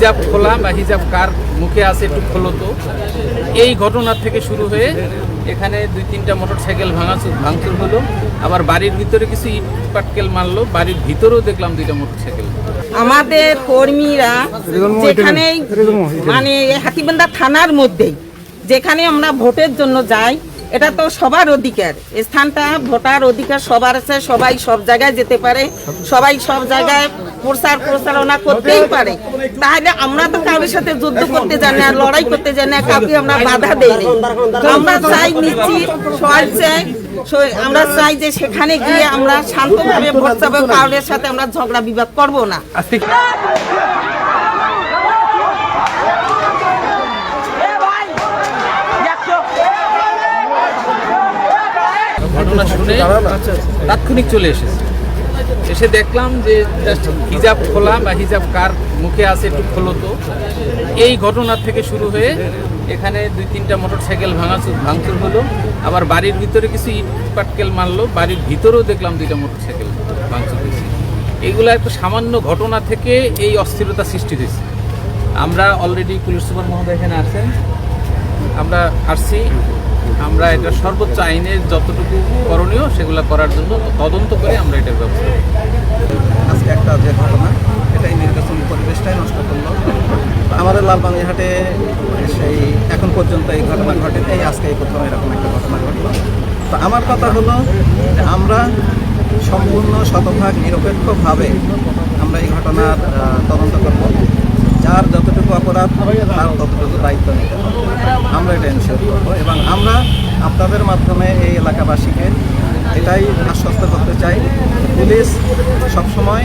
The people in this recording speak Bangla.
হিজাব খোলা বা হিজাব কার মুখে আছে একটু খোলো তো, এই ঘটনার থেকে শুরু হয়ে এখানে 2-3টা মোটরসাইকেল ভাঙচুর হলো। আবার বাড়ির ভিতরে কিছু ইট পাটকেল মারলো, বাড়ির ভিতরেও দেখলাম 2টা মোটরসাইকেল। আমাদের কর্মীরা যেখানে মানে হাতীবান্ধা থানার মধ্যেই যেখানে আমরা ভোটের জন্য যাই, এটা তো সবার অধিকার, স্থানটা ভোটার অধিকার সবার আছে, সবাই সব জায়গায় যেতে পারে, সবাই সব জায়গায় প্রচারণা করতেই পারে। তাহলে আমরা তো কারোর সাথে যুদ্ধ করতে জানি না, লড়াই করতে জানি না, কাউকে আমরা বাধা দেই না। আমরা চাই নিশ্চিত সবাই চাই, আমরা চাই যে সেখানে গিয়ে আমরা শান্তভাবে ভোট চাবো, কারোর সাথে আমরা ঝগড়া বিবাদ করব না। ঘটনা শুনে তাৎক্ষণিক চলে এসে দেখলাম যে জাস্ট হিজাব খোলা বা হিজাব কার মুখে আছে একটু খোলো তো, এই ঘটনার থেকে শুরু হয়ে এখানে 2-3টা মোটরসাইকেল ভাঙচুর হলো। আবার বাড়ির ভিতরে কিছু ইট পাটকেল মারলো, বাড়ির ভিতরেও দেখলাম 2টা মোটরসাইকেল ভাঙচুর হয়েছে। এইগুলো একটা সামান্য ঘটনা থেকে এই অস্থিরতা সৃষ্টি হয়েছে। আমরা অলরেডি পুলিশ সুপার মহোদয় এখানে আসছেন, আমরা আসছি, আমরা এটা সর্বোচ্চ আইনের যতটুকু করণীয় সেগুলো করার জন্য তদন্ত করে আমরা এটার ব্যবস্থা করি। আজকে একটা যে ঘটনা, এটাই নির্বাচন পরিবেশটাই নষ্ট করলো। আমাদের লালবানিরহাটে সেই এখন পর্যন্ত এই ঘটনা ঘটেনি, আজকে এই প্রথম এরকম একটা ঘটনা ঘটলো। তো আমার কথা হলো যে আমরা সম্পূর্ণ শতভাগ নিরপেক্ষভাবে আমরা এই ঘটনার তদন্ত করব। যার যতটুকু অপরাধ তার ততটুকু দায়িত্ব নিতে হবে, আমরা এটা এনশিওর করবো। এবং আমরা আপনাদের মাধ্যমে এই এলাকাবাসীকে এটাই আশ্বস্ত করতে চাই, পুলিশ সবসময়